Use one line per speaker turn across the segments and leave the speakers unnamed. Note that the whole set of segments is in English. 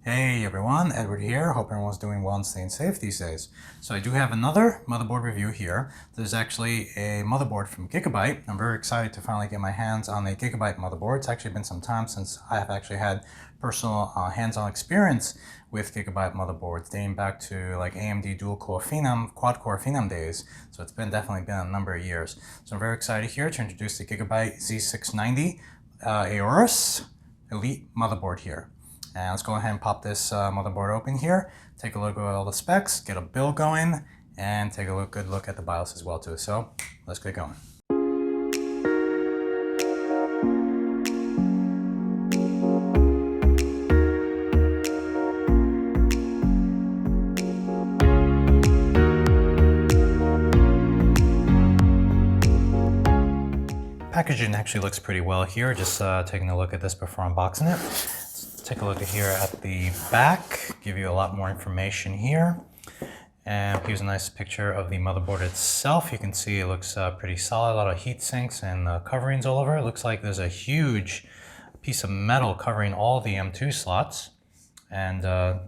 Hey everyone, Edward here. Hope everyone's doing well and staying safe these days. So I do have another motherboard review here. There's actually a motherboard from GIGABYTE. I'm very excited to finally get my hands on a GIGABYTE motherboard. It's actually been some time since I have actually had personal hands-on experience with GIGABYTE motherboards dating back to like AMD dual-core Phenom, quad-core Phenom days. So it's definitely been a number of years. So I'm very excited here to introduce the GIGABYTE Z690 AORUS Elite motherboard here. And let's go ahead and pop this motherboard open here, take a look at all the specs, get a build going, and take a good look at the BIOS as well too. So let's get going. Packaging actually looks pretty well here, just taking a look at this before unboxing it. Take a look here at the back, give you a lot more information here. And here's a nice picture of the motherboard itself. You can see it looks pretty solid, a lot of heat sinks and coverings all over. It looks like there's a huge piece of metal covering all the M2 slots. And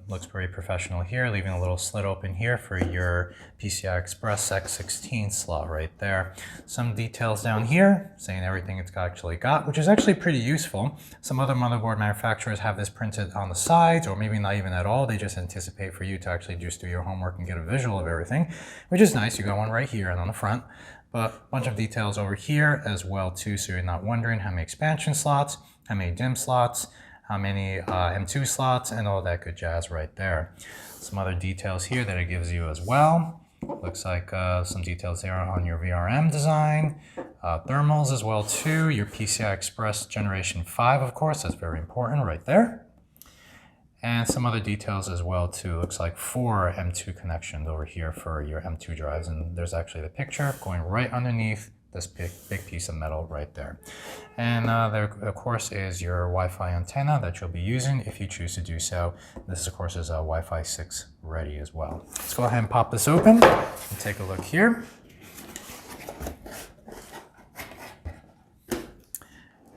looks pretty professional here, leaving a little slit open here for your PCI Express X16 slot right there. Some details down here saying everything it's actually got, which is actually pretty useful. Some other motherboard manufacturers have this printed on the sides, or maybe not even at all. They just anticipate for you to actually just do your homework and get a visual of everything, which is nice. You got one right here and on the front, but a bunch of details over here as well too, so you're not wondering how many expansion slots, how many DIMM slots, how many M2 slots, and all that good jazz right there. Some other details here that it gives you as well. Looks like some details there on your VRM design. Thermals as well too. Your PCI Express Generation 5, of course, that's very important right there. And some other details as well too. Looks like 4 M2 connections over here for your M2 drives. And there's actually the picture going right underneath this big piece of metal right there. And there, of course, is your Wi-Fi antenna that you'll be using if you choose to do so. This, of course, is Wi-Fi 6 ready as well. Let's go ahead and pop this open and take a look here.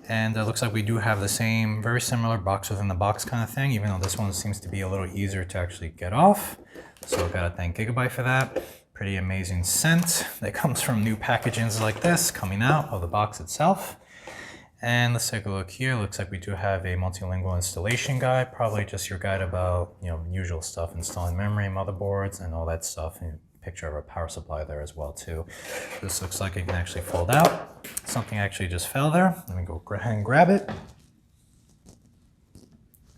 And it looks like we do have the same, very similar box within the box kind of thing, even though this one seems to be a little easier to actually get off. So I've got to thank GIGABYTE for that. Pretty amazing scent that comes from new packagings like this coming out of the box itself. And let's take a look here. Looks like we do have a multilingual installation guide, probably just your guide about, usual stuff, installing memory, motherboards, and all that stuff. And a picture of a power supply there as well too. This looks like it can actually fold out. Something actually just fell there. Let me go ahead and grab it.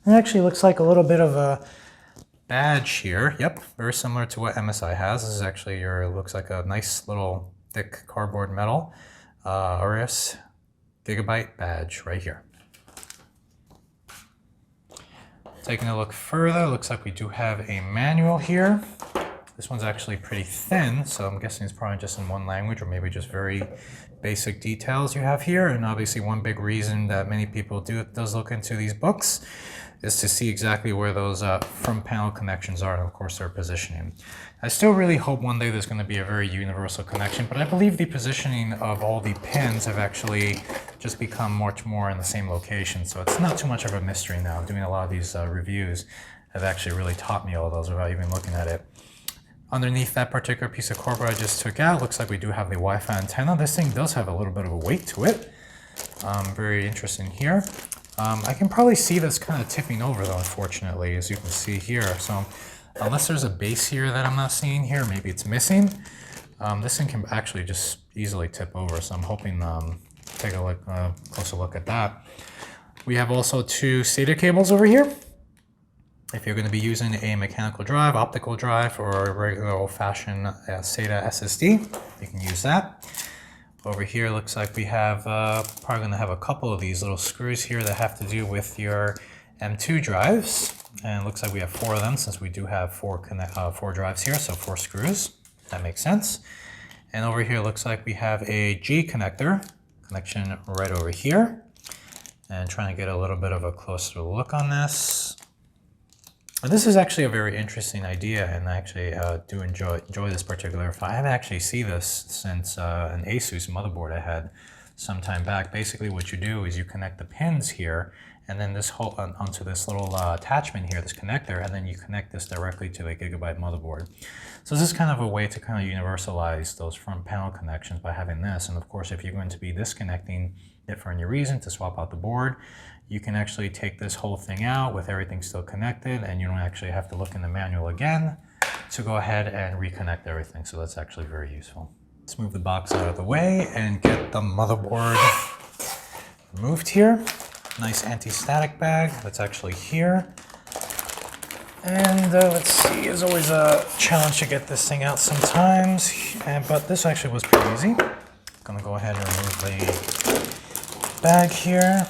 It actually looks like a little bit of a badge here. Yep, very similar to what MSI has. This is actually looks like a nice little thick cardboard metal AORUS GIGABYTE badge right here. Taking a look further, looks like we do have a manual here. This one's actually pretty thin, so I'm guessing it's probably just in one language or maybe just very basic details you have here. And obviously one big reason that many people does look into these books is to see exactly where those front panel connections are and of course their positioning. I still really hope one day there's going to be a very universal connection, but I believe the positioning of all the pins have actually just become much more in the same location, so it's not too much of a mystery now. Doing a lot of these reviews have actually really taught me all of those without even looking at it. Underneath that particular piece of cardboard I just took out, looks like we do have the Wi-Fi antenna. This thing does have a little bit of a weight to it. Very interesting here. I can probably see this kind of tipping over though, unfortunately, as you can see here. So unless there's a base here that I'm not seeing here, maybe it's missing, this thing can actually just easily tip over. So I'm hoping take a look, closer look at that. We have also 2 SATA cables over here. If you're going to be using a mechanical drive, optical drive, or a regular old-fashioned SATA SSD, you can use that. Over here looks like we have probably going to have a couple of these little screws here that have to do with your M2 drives. And it looks like we have 4 of them since we do have 4 drives here, so 4 screws. That makes sense. And over here looks like we have a G connector connection right over here. And trying to get a little bit of a closer look on this. This is actually a very interesting idea, and I actually do enjoy this particular file. I haven't actually seen this since an Asus motherboard I had some time back. Basically what you do is you connect the pins here, and then this whole onto this little attachment here, this connector, and then you connect this directly to the Gigabyte motherboard. So this is kind of a way to kind of universalize those front panel connections by having this. And of course, if you're going to be disconnecting it for any reason to swap out the board, you can actually take this whole thing out with everything still connected, and you don't actually have to look in the manual again to go ahead and reconnect everything. So that's actually very useful. Let's move the box out of the way and get the motherboard removed here. Nice anti-static bag that's actually here. And let's see, it's always a challenge to get this thing out sometimes, but this actually was pretty easy. I'm gonna go ahead and remove the bag here.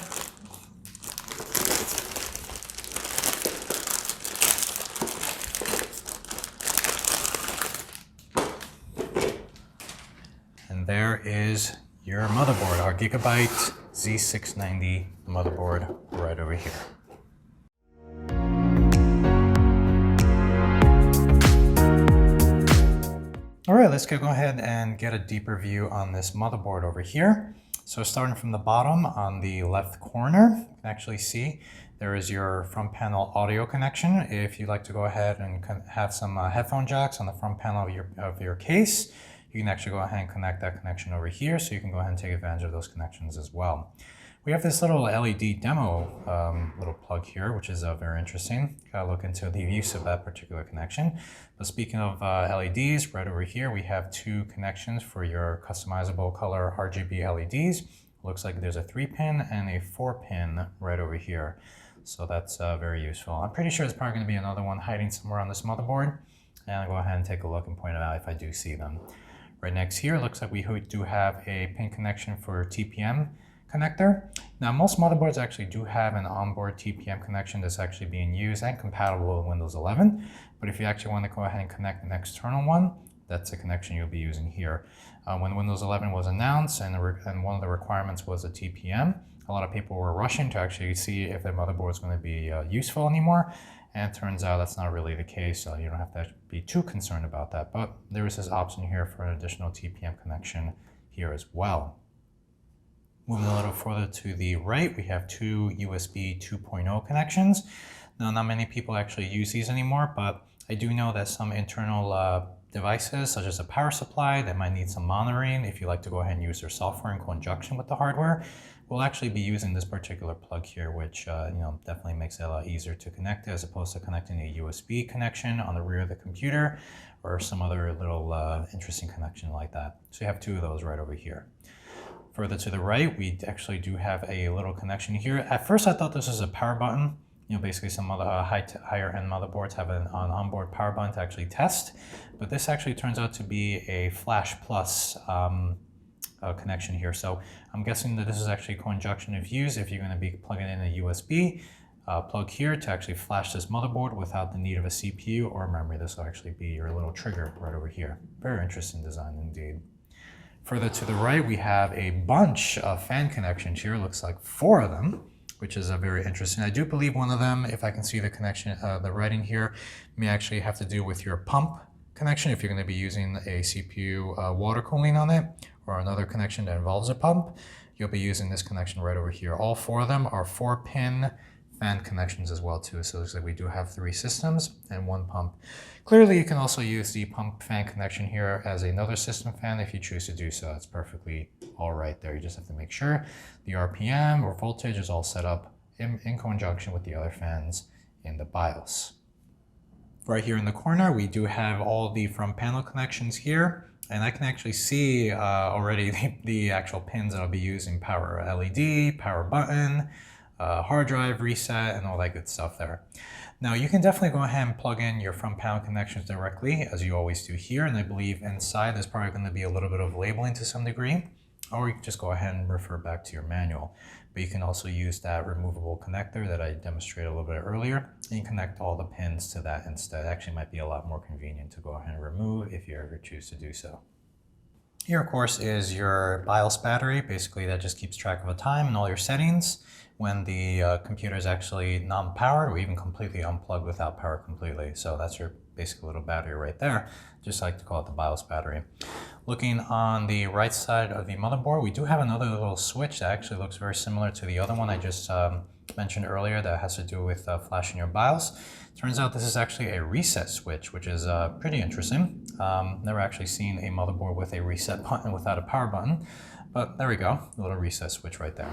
And there is your motherboard, our Gigabyte Z690 motherboard right over here. All right, let's go ahead and get a deeper view on this motherboard over here. So starting from the bottom on the left corner, you can actually see there is your front panel audio connection. If you'd like to go ahead and have some headphone jacks on the front panel of your case, you can actually go ahead and connect that connection over here, so you can go ahead and take advantage of those connections as well. We have this little LED demo little plug here, which is very interesting. Gotta look into the use of that particular connection. But speaking of LEDs, right over here we have two connections for your customizable color RGB LEDs. Looks like there's a 3-pin and a 4-pin right over here. So that's very useful. I'm pretty sure there's probably going to be another one hiding somewhere on this motherboard. And I'll go ahead and take a look and point it out if I do see them. Right next here, looks like we do have a pin connection for TPM connector. Now, most motherboards actually do have an onboard TPM connection that's actually being used and compatible with Windows 11. But if you actually want to go ahead and connect an external one, that's the connection you'll be using here. When Windows 11 was announced and one of the requirements was a TPM, a lot of people were rushing to actually see if their motherboard was going to be useful anymore. And it turns out that's not really the case, so you don't have to be too concerned about that. But there is this option here for an additional TPM connection here as well. Moving a little further to the right, we have two USB 2.0 connections. Now, not many people actually use these anymore, but I do know that some internal devices, such as a power supply, that might need some monitoring, if you like to go ahead and use their software in conjunction with the hardware, we'll actually be using this particular plug here, which definitely makes it a lot easier to connect as opposed to connecting a USB connection on the rear of the computer or some other little interesting connection like that. So you have two of those right over here. Further to the right, we actually do have a little connection here. At first, I thought this was a power button. Basically some other higher end motherboards have an onboard power button to actually test, but this actually turns out to be a Flash Plus connection here. So I'm guessing that this is actually conjunction of use if you're going to be plugging in a USB plug here to actually flash this motherboard without the need of a CPU or memory. This will actually be your little trigger right over here. Very interesting design indeed. Further to the right, we have a bunch of fan connections here. It looks like 4 of them, which is very interesting. I do believe one of them, if I can see the connection, the writing here, may actually have to do with your pump connection if you're going to be using a CPU water cooling on it, or another connection that involves a pump. You'll be using this connection right over here. All 4 of them are 4-pin fan connections as well too. So it looks like we do have 3 systems and 1 pump. Clearly, you can also use the pump fan connection here as another system fan if you choose to do so. It's perfectly all right there. You just have to make sure the RPM or voltage is all set up in conjunction with the other fans in the BIOS. Right here in the corner, we do have all the front panel connections here. And I can actually see already the actual pins that I'll be using: power LED, power button, hard drive reset, and all that good stuff there. Now you can definitely go ahead and plug in your front panel connections directly, as you always do here. And I believe inside there's probably going to be a little bit of labeling to some degree, or you can just go ahead and refer back to your manual. But you can also use that removable connector that I demonstrated a little bit earlier, and you connect all the pins to that instead. It actually might be a lot more convenient to go ahead and remove if you ever choose to do so. Here, of course, is your BIOS battery. Basically, that just keeps track of the time and all your settings when the computer is actually non-powered or even completely unplugged without power completely. So that's your basic little battery right there. Just like to call it the BIOS battery. Looking on the right side of the motherboard, we do have another little switch that actually looks very similar to the other one I just mentioned earlier that has to do with flashing your BIOS. Turns out this is actually a reset switch, which is pretty interesting. Never actually seen a motherboard with a reset button without a power button, but there we go, a little reset switch right there.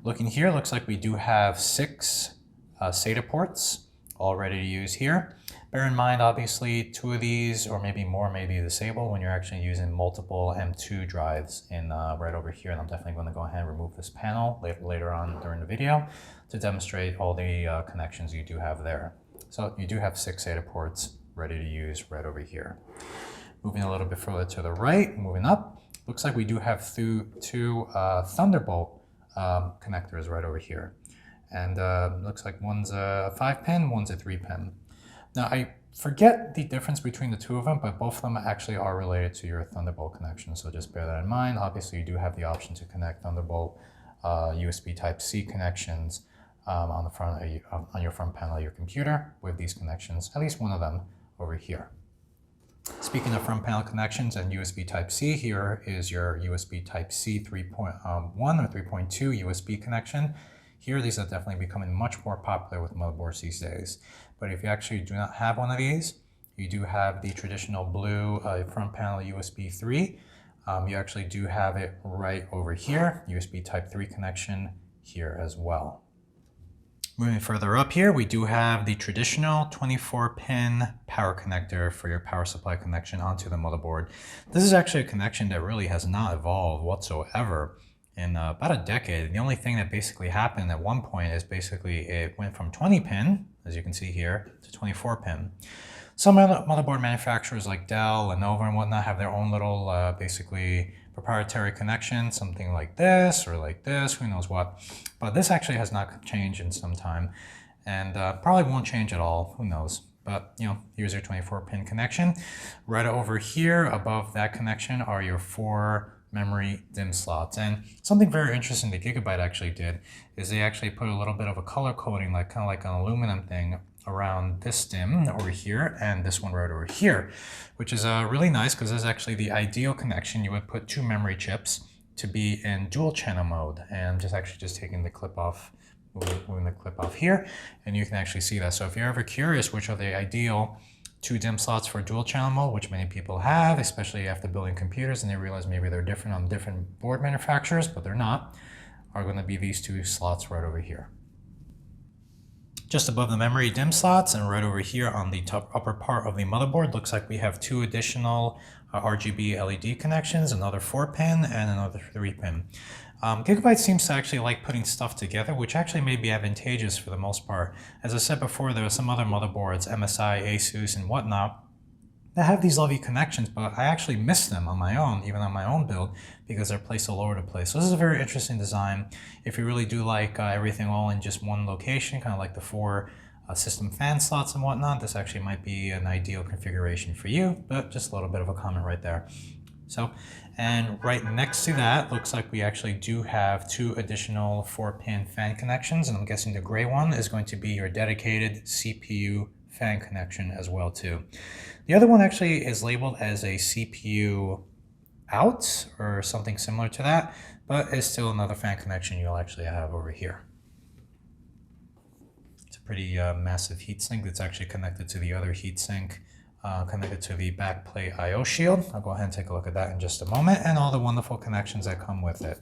Looking here, looks like we do have 6 SATA ports all ready to use here. Bear in mind, obviously, 2 of these or maybe more may be disabled when you're actually using multiple M2 drives in right over here. And I'm definitely going to go ahead and remove this panel later on during the video to demonstrate all the connections you do have there. So you do have 6 SATA ports ready to use right over here. Moving a little bit further to the right, moving up, looks like we do have 2 Thunderbolt connectors right over here. And looks like one's a 5-pin, one's a 3-pin. Now, I forget the difference between the 2 of them, but both of them actually are related to your Thunderbolt connection, so just bear that in mind. Obviously, you do have the option to connect Thunderbolt USB Type-C connections on the front of on your front panel of your computer with these connections, at least one of them over here. Speaking of front panel connections and USB Type-C, here is your USB Type-C 3.1 or 3.2 USB connection. Here, these are definitely becoming much more popular with motherboards these days. But if you actually do not have one of these, you do have the traditional blue front panel USB 3. You actually do have it right over here, USB Type 3 connection here as well. Moving further up here, we do have the traditional 24-pin power connector for your power supply connection onto the motherboard. This is actually a connection that really has not evolved whatsoever in about a decade. The only thing that basically happened at one point is basically it went from 20-pin, as you can see here, to 24-pin. Some other motherboard manufacturers like Dell, Lenovo, and whatnot have their own little basically proprietary connection, something like this or like this, who knows what. But this actually has not changed in some time, and probably won't change at all, who knows. But, you know, here's your 24-pin connection. Right over here, above that connection, are your 4 memory DIMM slots. And something very interesting that Gigabyte actually did is they actually put a little bit of a color coding, like kind of like an aluminum thing around this DIMM over here and this one right over here, which is really nice because this is actually the ideal connection. You would put 2 memory chips to be in dual channel mode, and just taking the clip off, moving the clip off here, and you can actually see that. So if you're ever curious which are the ideal 2 DIMM slots for dual channel mode, which many people have, especially after building computers and they realize maybe they're different on different board manufacturers, but they're not, are going to be these 2 slots right over here. Just above the memory DIMM slots and right over here on the top upper part of the motherboard, looks like we have 2 additional RGB LED connections, another 4-pin and another 3-pin. Gigabyte seems to actually like putting stuff together, which actually may be advantageous for the most part. As I said before, there are some other motherboards, MSI, Asus, and whatnot, that have these lovely connections, but I actually miss them on my own, even on my own build, because they're placed all over the place. So this is a very interesting design. If you really do like everything all in just one location, kind of like the 4 system fan slots and whatnot, this actually might be an ideal configuration for you, but just a little bit of a comment right there. So, and right next to that, looks like we actually do have 2 additional 4-pin fan connections, and I'm guessing the gray one is going to be your dedicated CPU fan connection as well too. The other one actually is labeled as a CPU out or something similar to that, but it's still another fan connection you'll actually have over here. It's a pretty massive heatsink that's actually connected to the other heatsink, connected to the backplate I/O shield. I'll go ahead and take a look at that in just a moment, and all the wonderful connections that come with it.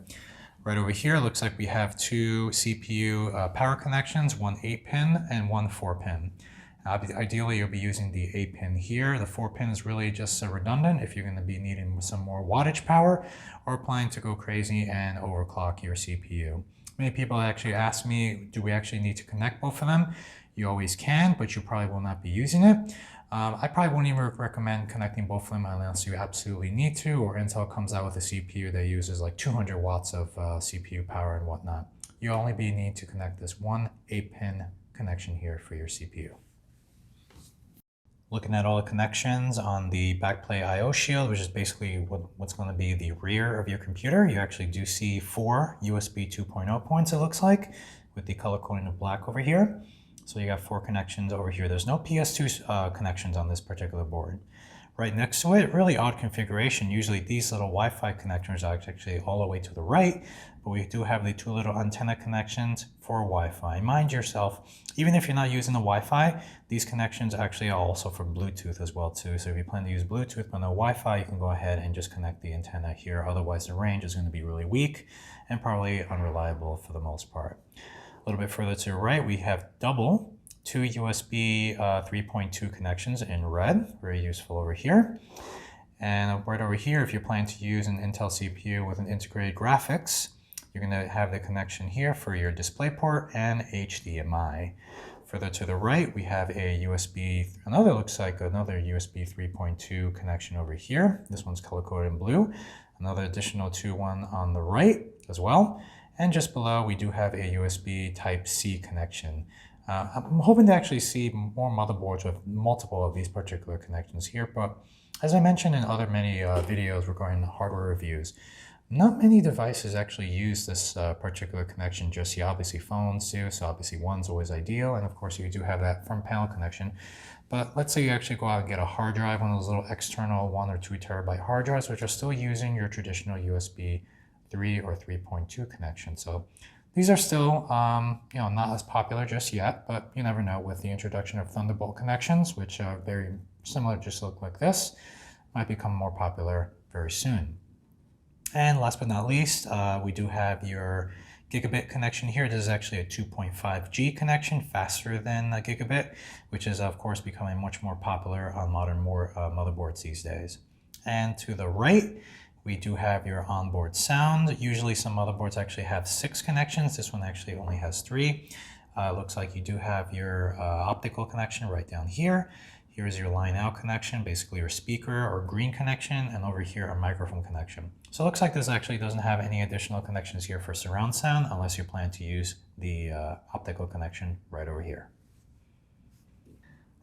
Right over here, looks like we have 2 CPU power connections, one 8-pin and one 4-pin. Ideally, you'll be using the 8-pin here. The 4-pin is really just redundant if you're going to be needing some more wattage power or planning to go crazy and overclock your CPU. Many people actually ask me, do we actually need to connect both of them? You always can, but you probably will not be using it. I probably wouldn't even recommend connecting both of them unless you absolutely need to, or Intel comes out with a CPU that uses like 200 watts of CPU power and whatnot. You only need to connect this one 8-pin connection here for your CPU. Looking at all the connections on the backplate I/O shield, which is basically what's going to be the rear of your computer, you actually do see 4 USB 2.0 points, it looks like, with the color coding of black over here. So you got 4 connections over here. There's no PS2 connections on this particular board. right next to it. Really odd configuration. Usually these little Wi-Fi connectors are actually all the way to the right, but we do have the two little antenna connections for Wi-Fi. Mind yourself, even if you're not using the Wi-Fi, these connections actually are also for Bluetooth as well too. So if you plan to use Bluetooth but no Wi-Fi, you can go ahead and just connect the antenna here. Otherwise the range is going to be really weak and probably unreliable for the most part. A little bit further to the right, we have two USB 3.2 connections in red, very useful over here. And right over here, if you're planning to use an Intel CPU with an integrated graphics, you're going to have the connection here for your DisplayPort and HDMI. Further to the right, we have a looks like another USB 3.2 connection over here. This one's color-coded in blue. Another additional one on the right as well. And just below, we do have a USB Type-C connection. I'm hoping to actually see more motherboards with multiple of these particular connections here, but as I mentioned in many videos regarding hardware reviews, not many devices actually use this particular connection just yet. Obviously phones do, so obviously one's always ideal, and of course you do have that front panel connection. But let's say you actually go out and get a hard drive, one of those little external 1 or 2 terabyte hard drives, which are still using your traditional USB 3 or 3.2 connection. So these are still not as popular just yet, but you never know with the introduction of Thunderbolt connections, which are very similar, just look like this, might become more popular very soon. And last but not least, we do have your gigabit connection here. This is actually a 2.5G connection, faster than a gigabit, which is of course becoming much more popular on modern motherboards these days. And to the right, we do have your onboard sound. Usually some motherboards actually have 6 connections. This one actually only has 3. Looks like you do have your optical connection right down here. Here's your line out connection, basically your speaker or green connection, and over here a microphone connection. So it looks like this actually doesn't have any additional connections here for surround sound unless you plan to use the optical connection right over here.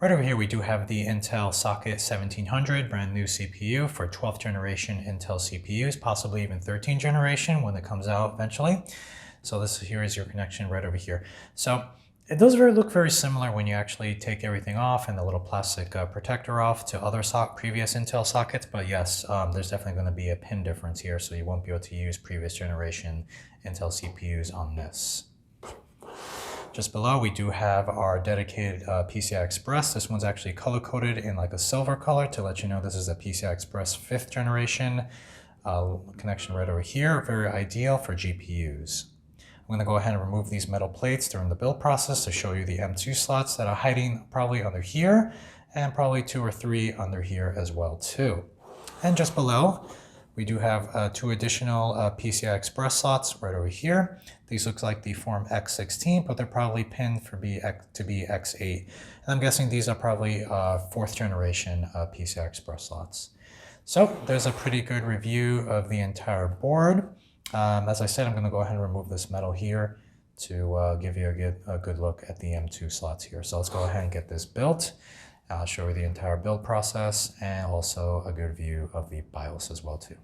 Right over here we do have the Intel Socket 1700 brand new CPU for 12th generation Intel CPUs, possibly even 13th generation when it comes out eventually. So here is your connection right over here. So it does look very similar when you actually take everything off and the little plastic protector off to other previous Intel sockets, but yes, there's definitely going to be a pin difference here, so you won't be able to use previous generation Intel CPUs on this. Just below, we do have our dedicated PCI Express. This one's actually color-coded in like a silver color to let you know this is a PCI Express 5th generation connection right over here. Very ideal for GPUs. I'm going to go ahead and remove these metal plates during the build process to show you the M2 slots that are hiding probably under here, and probably 2 or 3 under here as well too. And just below, we do have 2 additional PCI Express slots right over here. These look like the form X16, but they're probably pinned to be X8. And I'm guessing these are probably 4th generation PCI Express slots. So there's a pretty good review of the entire board. As I said, I'm going to go ahead and remove this metal here to give you a good look at the M2 slots here. So let's go ahead and get this built. I'll show you the entire build process and also a good view of the BIOS as well too.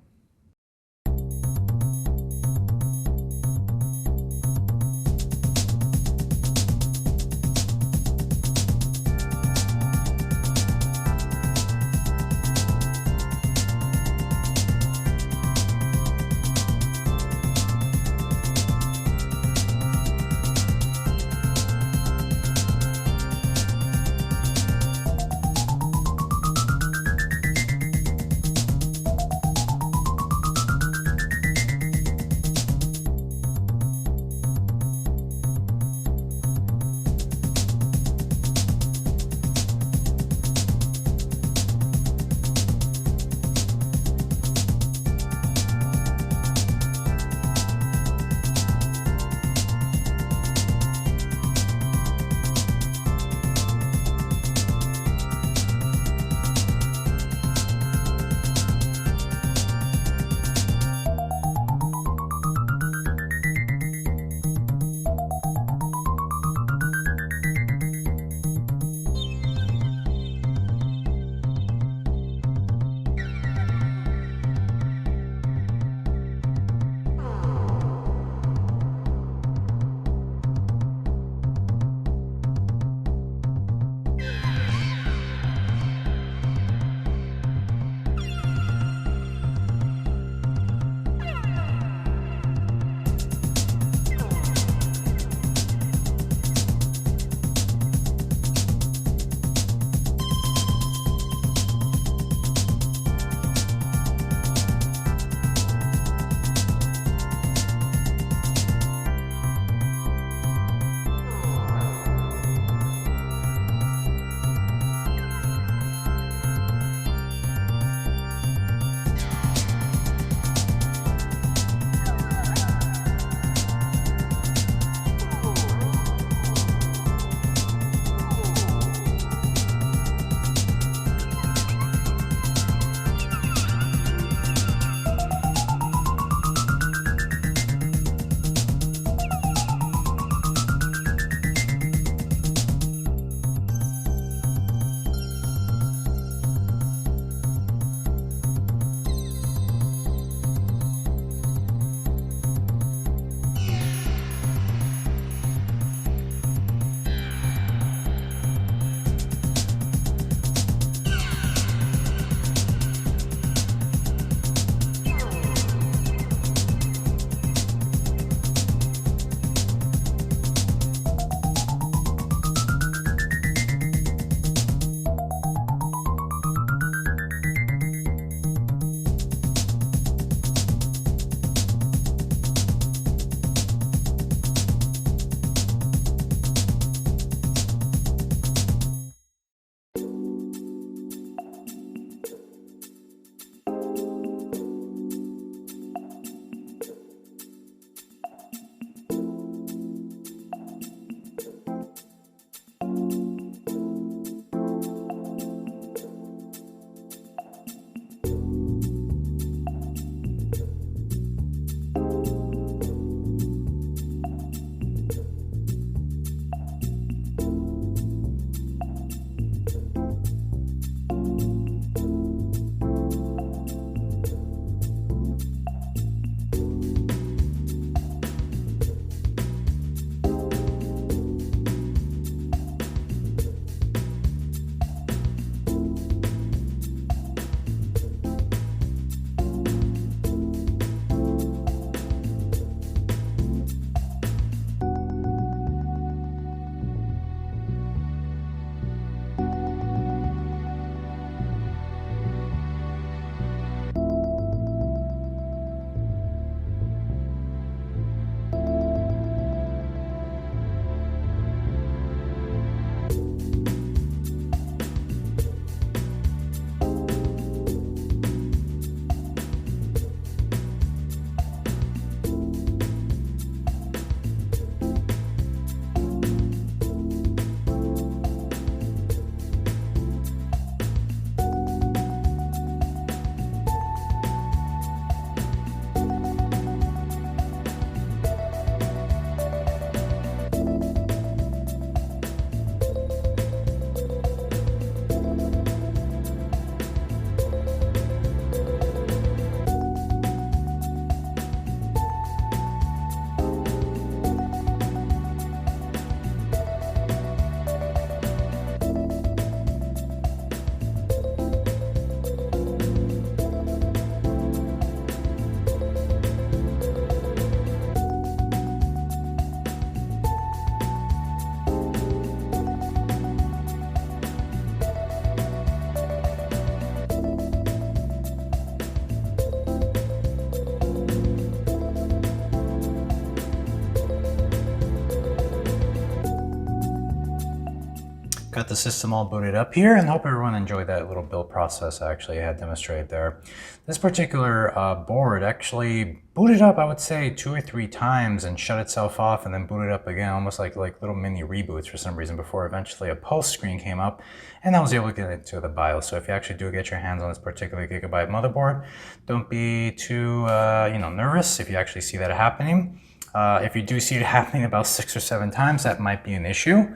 got the system all booted up here, and hope everyone enjoyed that little build process I actually had demonstrated there. This particular board actually booted up, I would say, 2 or 3 times and shut itself off and then booted up again, almost like little mini reboots for some reason, before eventually a pulse screen came up and I was able to get into the BIOS. So if you actually do get your hands on this particular Gigabyte motherboard, don't be too nervous if you actually see that happening. If you do see it happening about 6 or 7 times, that might be an issue.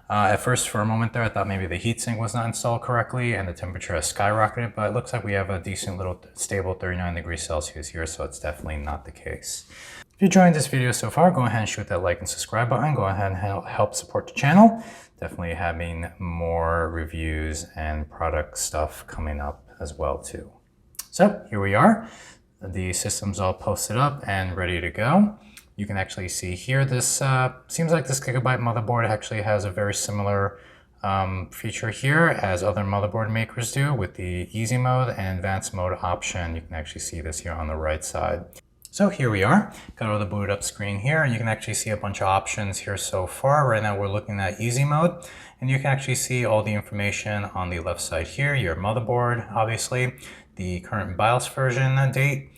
At first, for a moment there, I thought maybe the heatsink was not installed correctly and the temperature has skyrocketed, but it looks like we have a decent little stable 39 degrees Celsius here, so it's definitely not the case. If you enjoyed this video so far, go ahead and shoot that like and subscribe button. Go ahead and help support the channel. Definitely having more reviews and product stuff coming up as well too. So here we are. The system's all posted up and ready to go. You can actually see here, this seems like this Gigabyte motherboard actually has a very similar feature here as other motherboard makers do, with the easy mode and advanced mode option. You can actually see this here on the right side. So here we are, got all the booted up screen here, and you can actually see a bunch of options here so far. Right now we're looking at easy mode, and you can actually see all the information on the left side here, your motherboard, obviously, the current BIOS version date,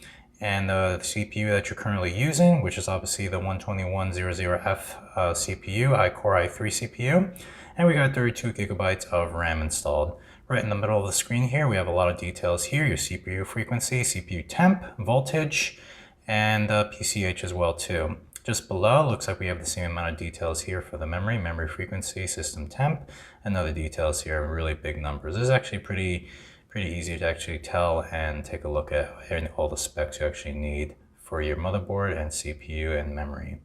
and the CPU that you're currently using, which is obviously the 12100F CPU, iCore i3 CPU, and we got 32 gigabytes of RAM installed. Right in the middle of the screen here, we have a lot of details here, your CPU frequency, CPU temp, voltage, and PCH as well too. Just below, looks like we have the same amount of details here for the memory frequency, system temp, and other details here, really big numbers. This is actually pretty easy to actually tell and take a look at all the specs you actually need for your motherboard and CPU and memory.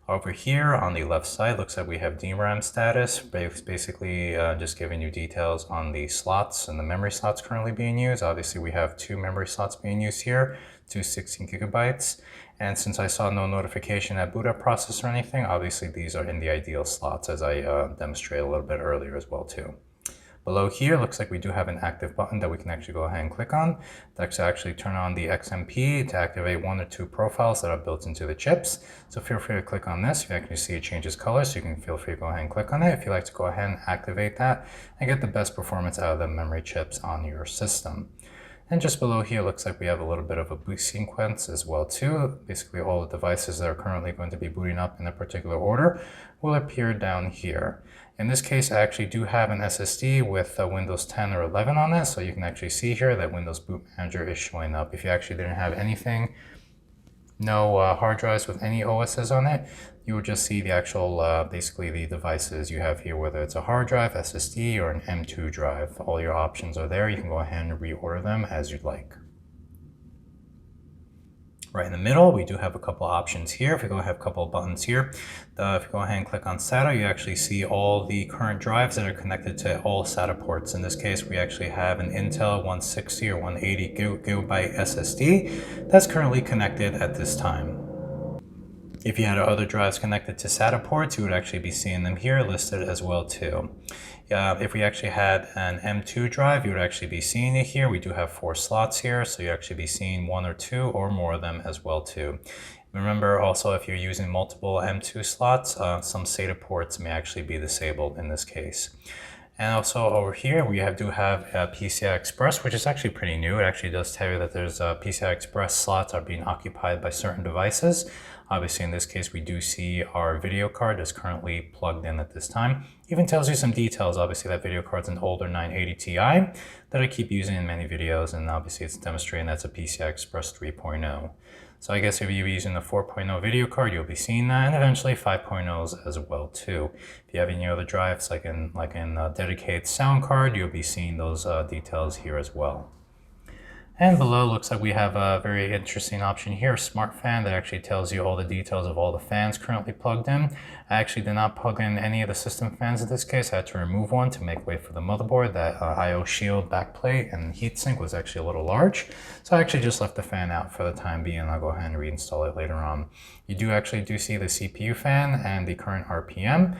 Over here on the left side, looks like we have DRAM status, basically just giving you details on the slots and the memory slots currently being used. Obviously we have 2 memory slots being used here, 2 16 gigabytes. And since I saw no notification at boot up process or anything, obviously these are in the ideal slots, as I demonstrated a little bit earlier as well too. Below here, looks like we do have an active button that we can actually go ahead and click on. That's actually turn on the XMP to activate 1 or 2 profiles that are built into the chips. So feel free to click on this. You can actually see it changes color, so you can feel free to go ahead and click on it if you'd like to go ahead and activate that and get the best performance out of the memory chips on your system. And just below here, looks like we have a little bit of a boot sequence as well too. Basically all the devices that are currently going to be booting up in a particular order will appear down here. In this case, I actually do have an SSD with Windows 10 or 11 on it, so you can actually see here that Windows Boot Manager is showing up. If you actually didn't have anything, no hard drives with any OSs on it, you would just see the actual, basically the devices you have here, whether it's a hard drive, SSD, or an M2 drive. All your options are there. You can go ahead and reorder them as you'd like. Right in the middle, we do have a couple options here. If you go ahead, a couple of buttons here. If you go ahead and click on SATA, you actually see all the current drives that are connected to all SATA ports. In this case, we actually have an Intel 160 or 180 gigabyte SSD that's currently connected at this time. If you had other drives connected to SATA ports, you would actually be seeing them here listed as well too. If we actually had an M2 drive, you would actually be seeing it here. We do have 4 slots here, so you actually be seeing 1 or 2 or more of them as well too. Remember also, if you're using multiple M2 slots, some SATA ports may actually be disabled in this case. And also over here, we do have PCI Express, which is actually pretty new. It actually does tell you that there's PCI Express slots are being occupied by certain devices. Obviously, in this case, we do see our video card is currently plugged in at this time. Even tells you some details. Obviously, that video card's an older 980 Ti that I keep using in many videos, and obviously it's demonstrating that's a PCI Express 3.0. So I guess if you're using a 4.0 video card, you'll be seeing that, and eventually 5.0s as well too. If you have any other drives, like in a dedicated sound card, you'll be seeing those details here as well. And below, looks like we have a very interesting option here, Smart Fan, that actually tells you all the details of all the fans currently plugged in. I actually did not plug in any of the system fans in this case. I had to remove one to make way for the motherboard. That I/O shield backplate and heatsink was actually a little large. So I actually just left the fan out for the time being, and I'll go ahead and reinstall it later on. You do actually see the CPU fan and the current RPM.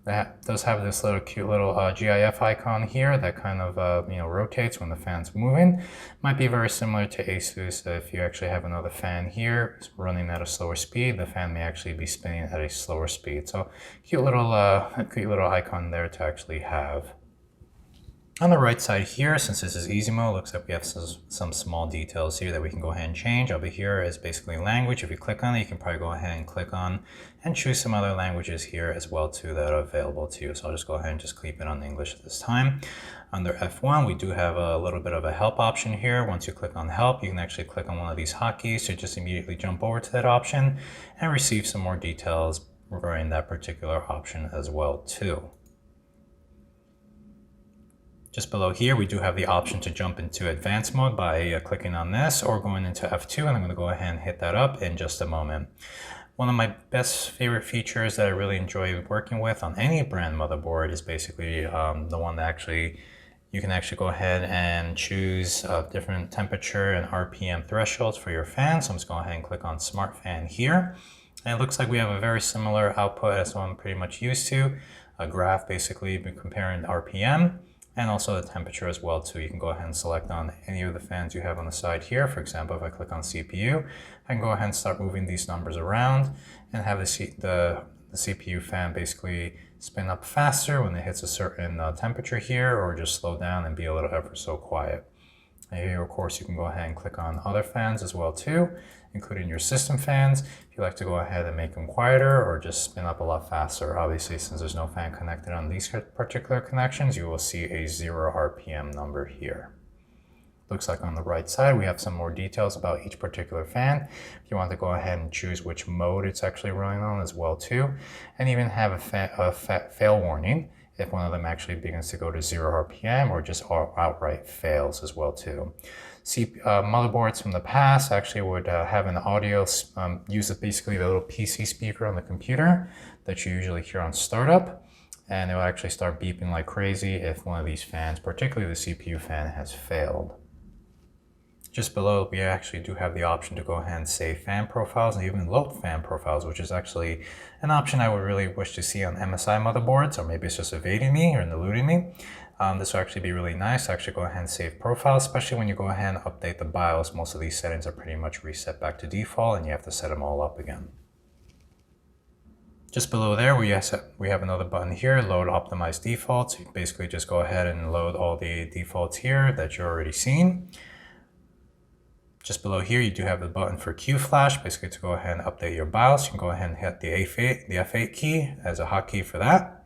That does have this little cute little GIF icon here that kind of rotates when the fan's moving. Might be very similar to ASUS. If you actually have another fan here running at a slower speed, the fan may actually be spinning at a slower speed. So cute little icon there to actually have. On the right side here, since this is easy mode, looks like we have some small details here that we can go ahead and change. Over here is basically language. If you click on it, you can probably go ahead and click on and choose some other languages here as well too that are available to you. So I'll just go ahead and just keep it on English at this time. Under F1, we do have a little bit of a help option here. Once you click on help, you can actually click on one of these hotkeys to just immediately jump over to that option and receive some more details regarding that particular option as well too. Just below here, we do have the option to jump into advanced mode by clicking on this or going into F2, and I'm going to go ahead and hit that up in just a moment. One of my favorite features that I really enjoy working with on any brand motherboard is basically the one that you can actually go ahead and choose different temperature and RPM thresholds for your fan. So I'm just going to go ahead and click on Smart Fan here. And it looks like we have a very similar output as what I'm pretty much used to. A graph basically comparing the RPM. And also the temperature as well too. You can go ahead and select on any of the fans you have on the side here. For example, if I click on CPU, I can go ahead and start moving these numbers around and have the CPU fan basically spin up faster when it hits a certain temperature here, or just slow down and be a little ever so quiet. And here, of course, you can go ahead and click on other fans as well too, including your system fans. If you like to go ahead and make them quieter or just spin up a lot faster, obviously since there's no fan connected on these particular connections, you will see a 0 RPM number here. Looks like on the right side we have some more details about each particular fan. If you want to go ahead and choose which mode it's actually running on as well too, and even have a fail warning if one of them actually begins to go to 0 RPM or just outright fails as well too. Motherboards from the past actually would have an audio, use basically the little PC speaker on the computer that you usually hear on startup, and it will actually start beeping like crazy if one of these fans, particularly the CPU fan, has failed. Just below, we actually do have the option to go ahead and save fan profiles and even load fan profiles, which is actually an option I would really wish to see on MSI motherboards, or maybe it's just evading me or eluding me. This will actually be really nice to actually go ahead and save profiles, especially when you go ahead and update the BIOS. Most of these settings are pretty much reset back to default and you have to set them all up again. Just below there, we have another button here, Load Optimized Defaults. You basically just go ahead and load all the defaults here that you're already seen. Just below here, you do have the button for Q-Flash, basically to go ahead and update your BIOS. You can go ahead and hit the F8 key as a hotkey for that.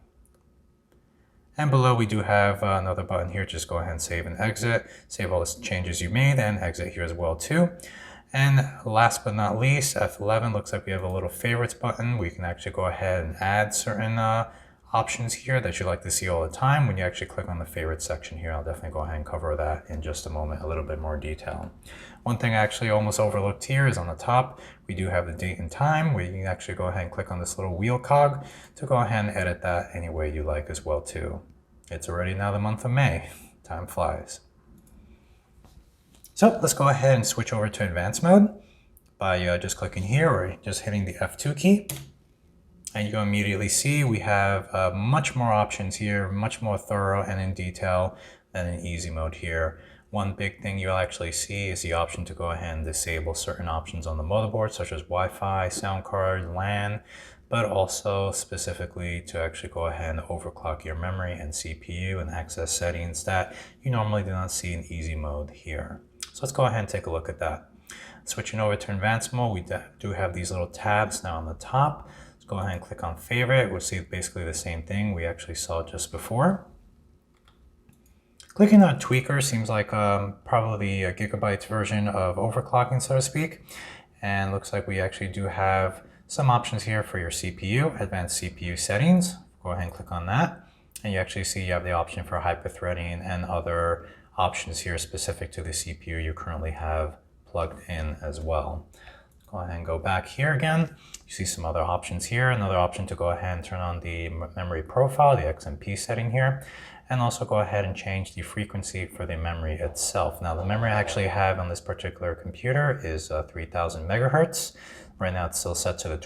And below we do have another button here, just go ahead and save and exit. Save all the changes you made and exit here as well too. And last but not least, F11 looks like we have a little favorites button. We can actually go ahead and add certain options here that you like to see all the time. When you actually click on the favorite section here, I'll definitely go ahead and cover that in just a moment, a little bit more detail. One thing I actually almost overlooked here is on the top, we do have the date and time where you can actually go ahead and click on this little wheel cog to go ahead and edit that any way you like as well too. It's already now the month of May. Time flies. So let's go ahead and switch over to advanced mode by just clicking here or just hitting the F2 key. And you can immediately see we have much more options here, much more thorough and in detail than in easy mode here. One big thing you'll actually see is the option to go ahead and disable certain options on the motherboard, such as Wi-Fi, sound card, LAN, but also specifically to actually go ahead and overclock your memory and CPU and access settings that you normally do not see in easy mode here. So let's go ahead and take a look at that. Switching over to advanced mode, we do have these little tabs now on the top. Let's go ahead and click on favorite. We'll see basically the same thing we actually saw just before. Clicking on tweaker seems like probably a Gigabyte's version of overclocking, so to speak. And looks like we actually do have some options here for your CPU, advanced CPU settings. Go ahead and click on that. And you actually see you have the option for hyperthreading and other options here specific to the CPU you currently have plugged in as well. Go ahead and go back here again. You see some other options here. Another option to go ahead and turn on the memory profile, the XMP setting here. And also go ahead and change the frequency for the memory itself. Now the memory I actually have on this particular computer is 3000 megahertz. Right now it's still set to the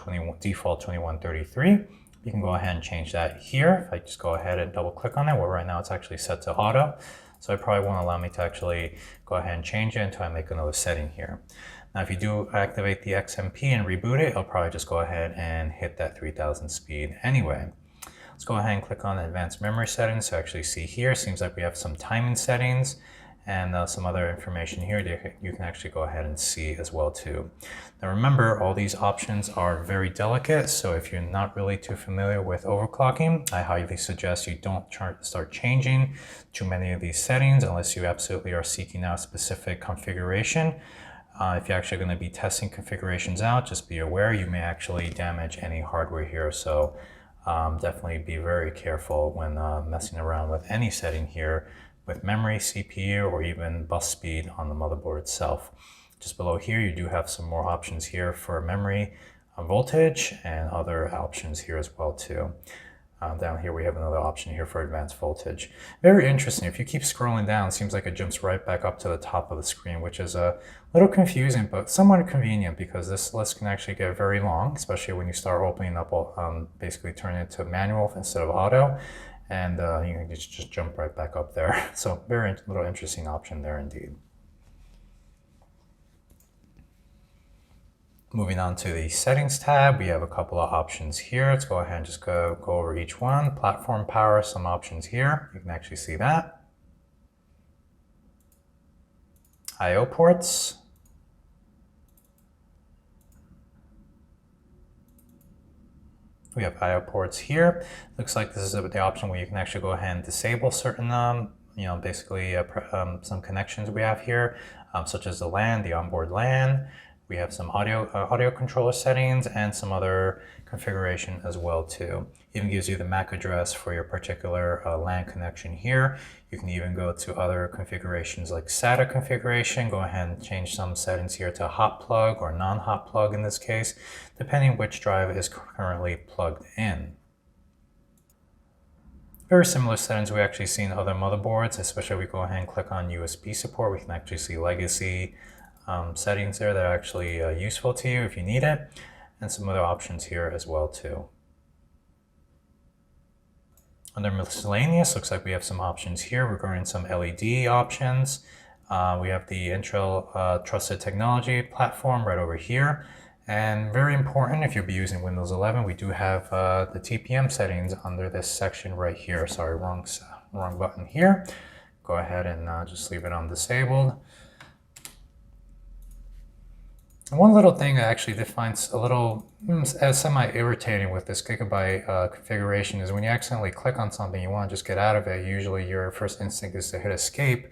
default 2133. You can go ahead and change that here. If I just go ahead and double click on it, well, right now it's actually set to auto. So it probably won't allow me to actually go ahead and change it until I make another setting here. Now, if you do activate the XMP and reboot it, it'll probably just go ahead and hit that 3000 speed anyway. Let's go ahead and click on advanced memory settings to actually see here. Seems like we have some timing settings and some other information here that you can actually go ahead and see as well too. Now remember, all these options are very delicate, so if you're not really too familiar with overclocking, I highly suggest you don't start changing too many of these settings unless you absolutely are seeking out specific configuration. If you're actually going to be testing configurations out, just be aware you may actually damage any hardware here, so definitely be very careful when messing around with any setting here with memory, CPU, or even bus speed on the motherboard itself. Just below here, you do have some more options here for memory voltage and other options here as well too. Down here we have another option here for advanced voltage. Very interesting. If you keep scrolling down, it seems like it jumps right back up to the top of the screen, which is a little confusing, but somewhat convenient because this list can actually get very long, especially when you start opening up, basically turn it to manual instead of auto, and you can just jump right back up there. So very little interesting option there indeed. Moving on to the settings tab, we have a couple of options here. Let's go ahead and just go over each one. Platform power, some options here. You can actually see that. I/O ports. We have I/O ports here. Looks like this is the option where you can actually go ahead and disable certain, basically some connections we have here, such as the LAN, the onboard LAN. We have some audio controller settings and some other configuration as well too. Even gives you the MAC address for your particular LAN connection here. You can even go to other configurations like SATA configuration. Go ahead and change some settings here to hot plug or non-hot plug in this case, depending which drive is currently plugged in. Very similar settings we actually see in other motherboards, especially if we go ahead and click on USB support. We can actually see legacy settings there that are actually useful to you if you need it, and some other options here as well too. Under miscellaneous, looks like we have some options here regarding some LED options. We have the Intel Trusted Technology platform right over here. And very important, if you'll be using Windows 11, we do have the TPM settings under this section right here. Sorry, wrong button here. Go ahead and just leave it on disabled. One little thing I actually defines a little semi-irritating with this Gigabyte configuration is when you accidentally click on something, you want to just get out of it. Usually your first instinct is to hit escape,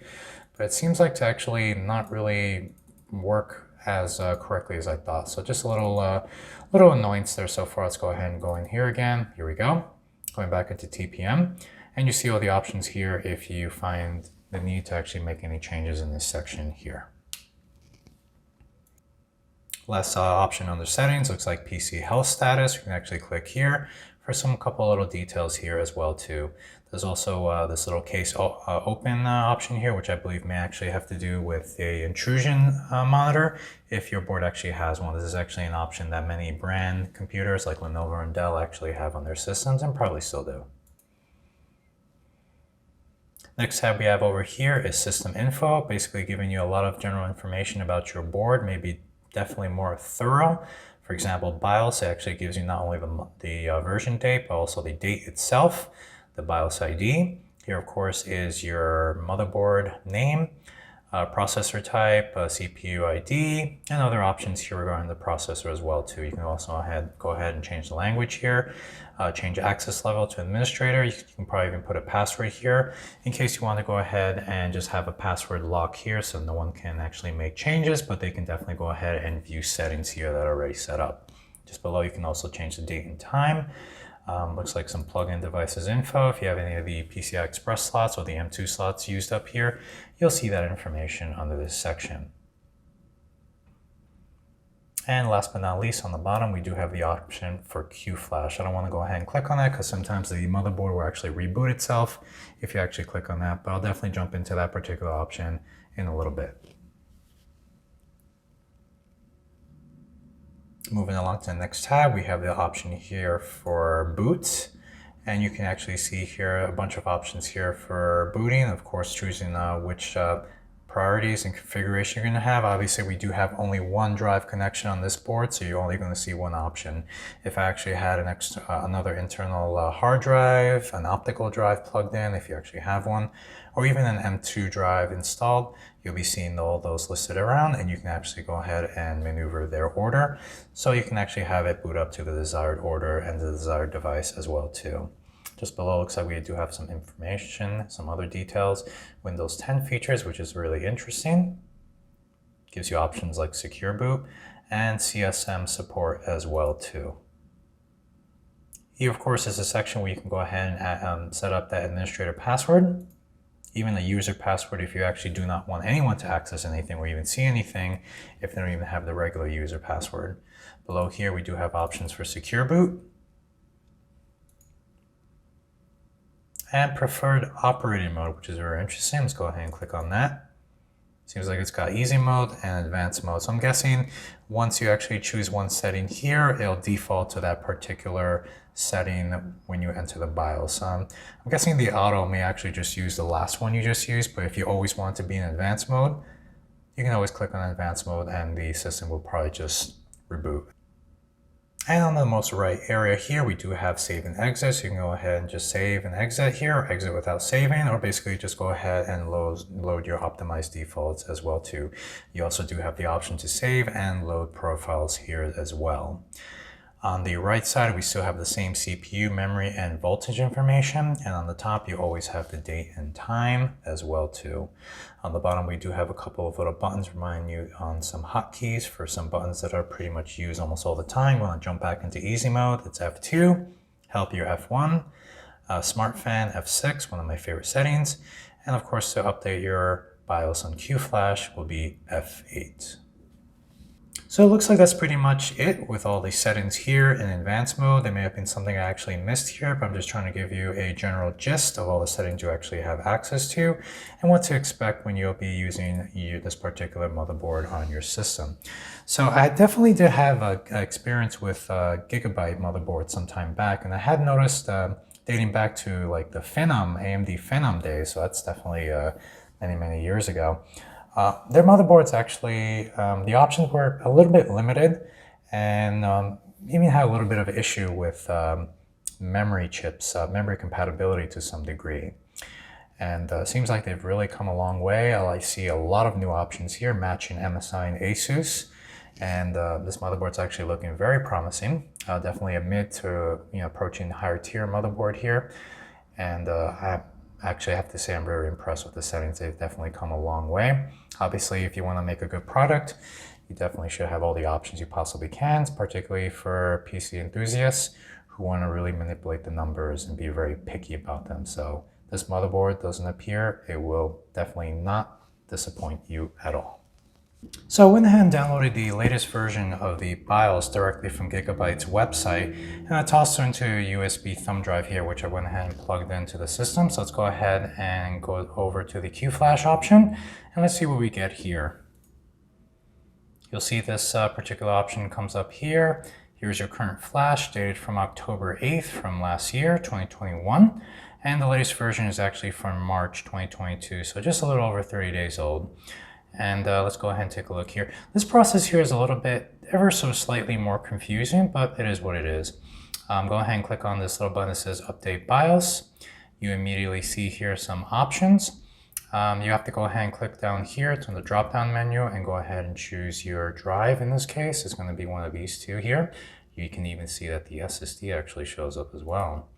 but it seems like to actually not really work as correctly as I thought. So just a little annoyance there so far. Let's go ahead and go in here again. Here we go. Going back into TPM, and you see all the options here if you find the need to actually make any changes in this section here. Last option under settings looks like PC health status. You can actually click here for some couple little details here as well too. There's also this little case open option here, which I believe may actually have to do with the intrusion monitor if your board actually has one. This is actually an option that many brand computers like Lenovo and Dell actually have on their systems and probably still do. Next tab we have over here is system info, basically giving you a lot of general information about your board, maybe definitely more thorough. For example, BIOS actually gives you not only the version date, but also the date itself, the BIOS ID. Here, of course, is your motherboard name, processor type, CPU ID, and other options here regarding the processor as well too. You can also go ahead and change the language here, change access level to administrator. You can probably even put a password here in case you want to go ahead and just have a password lock here so no one can actually make changes, but they can definitely go ahead and view settings here that are already set up. Just below, you can also change the date and time. Looks like some plug-in devices info. If you have any of the PCI Express slots or the M2 slots used up here, you'll see that information under this section. And last but not least, on the bottom, we do have the option for QFlash. I don't want to go ahead and click on that because sometimes the motherboard will actually reboot itself if you actually click on that, but I'll definitely jump into that particular option in a little bit. Moving along to the next tab, we have the option here for boot. And you can actually see here a bunch of options here for booting. Of course, choosing which priorities and configuration you're going to have. Obviously, we do have only one drive connection on this board, so you're only going to see one option. If I actually had another internal hard drive, an optical drive plugged in, if you actually have one, or even an M2 drive installed, you'll be seeing all those listed around, and you can actually go ahead and maneuver their order. So you can actually have it boot up to the desired order and the desired device as well too. Just below looks like we do have some information, some other details. Windows 10 features, which is really interesting. Gives you options like secure boot and CSM support as well too. Here, of course, is a section where you can go ahead and set up that administrator password, even a user password if you actually do not want anyone to access anything or even see anything if they don't even have the regular user password. Below here, we do have options for secure boot and preferred operating mode, which is very interesting. Let's go ahead and click on that. Seems like it's got easy mode and advanced mode. So I'm guessing once you actually choose one setting here, it'll default to that particular setting when you enter the BIOS. I'm guessing the auto may actually just use the last one you just used, but if you always want to be in advanced mode, you can always click on advanced mode and the system will probably just reboot. And on the most right area here, we do have save and exit. So you can go ahead and just save and exit here, or exit without saving, or basically just go ahead and load your optimized defaults as well too. You also do have the option to save and load profiles here as well. On the right side, we still have the same CPU, memory, and voltage information. And on the top, you always have the date and time as well too. On the bottom, we do have a couple of little buttons reminding you on some hotkeys for some buttons that are pretty much used almost all the time. You want to jump back into easy mode, it's F2, help your F1, smart fan F6, one of my favorite settings. And of course, to update your BIOS on QFlash will be F8. So it looks like that's pretty much it with all the settings here in advanced mode. There may have been something I actually missed here, but I'm just trying to give you a general gist of all the settings you actually have access to and what to expect when you'll be using this particular motherboard on your system. So I definitely did have an experience with GIGABYTE motherboard some time back, and I had noticed dating back to like the AMD Phenom days, so that's definitely many years ago. Their motherboards actually, the options were a little bit limited and even had a little bit of an issue with memory chips, memory compatibility to some degree. And seems like they've really come a long way. I see a lot of new options here matching MSI and Asus. And this motherboard's actually looking very promising. Definitely a mid to approaching higher tier motherboard here. And I actually have to say I'm very impressed with the settings. They've definitely come a long way. Obviously, if you want to make a good product, you definitely should have all the options you possibly can, particularly for PC enthusiasts who want to really manipulate the numbers and be very picky about them. So this motherboard doesn't appear, it will definitely not disappoint you at all. So I went ahead and downloaded the latest version of the BIOS directly from GIGABYTE's website, and I tossed it into a USB thumb drive here, which I went ahead and plugged into the system. So let's go ahead and go over to the QFlash option, and let's see what we get here. You'll see this particular option comes up here. Here's your current flash, dated from October 8th from last year, 2021. And the latest version is actually from March 2022, so just a little over 30 days old. And let's go ahead and take a look here. This process here is a little bit ever so slightly more confusing, but it is what it is. Go ahead and click on this little button that says Update BIOS. You immediately see here some options. You have to go ahead and click down here to the drop-down menu and go ahead and choose your drive. In this case, it's going to be one of these two here. You can even see that the SSD actually shows up as well.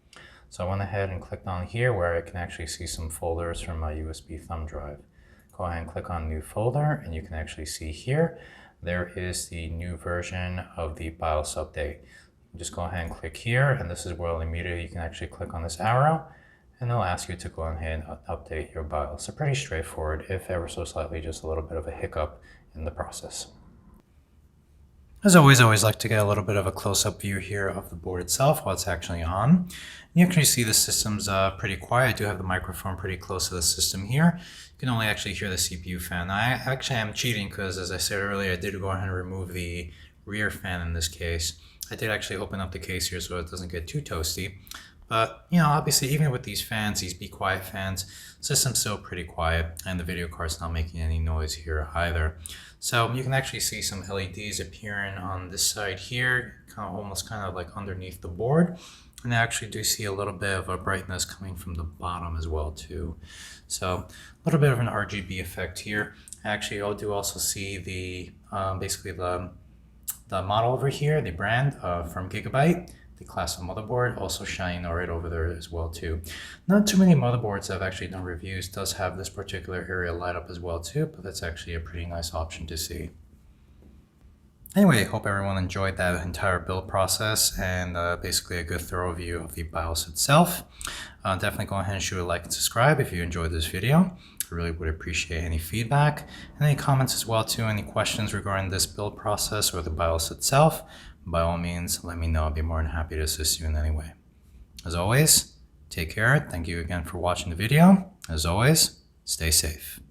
So I went ahead and clicked on here where I can actually see some folders from my USB thumb drive. Go ahead and click on New Folder, and you can actually see here, there is the new version of the BIOS update. Just go ahead and click here, and this is where immediately you can actually click on this arrow, and it'll ask you to go ahead and update your BIOS. So pretty straightforward, if ever so slightly just a little bit of a hiccup in the process. As always, I always like to get a little bit of a close-up view here of the board itself while it's actually on. You can see the system's pretty quiet. I do have the microphone pretty close to the system here. You can only actually hear the CPU fan. I actually am cheating because, as I said earlier, I did go ahead and remove the rear fan in this case. I did actually open up the case here so it doesn't get too toasty. But, you know, obviously even with these fans, these Be Quiet fans, the system's still pretty quiet and the video card's not making any noise here either. So you can actually see some LEDs appearing on this side here, almost like underneath the board. And I actually do see a little bit of a brightness coming from the bottom as well too. So a little bit of an RGB effect here. Actually, I do also see the basically the model over here, the brand from Gigabyte, the class of motherboard, also shining right over there as well too. Not too many motherboards I've actually done reviews does have this particular area light up as well too, but that's actually a pretty nice option to see. Anyway, hope everyone enjoyed that entire build process and basically a good thorough view of the BIOS itself. Definitely go ahead and shoot a like and subscribe if you enjoyed this video. I really would appreciate any feedback and any comments as well too. Any questions regarding this build process or the BIOS itself, by all means, let me know. I'd be more than happy to assist you in any way. As always, take care. Thank you again for watching the video. As always, stay safe.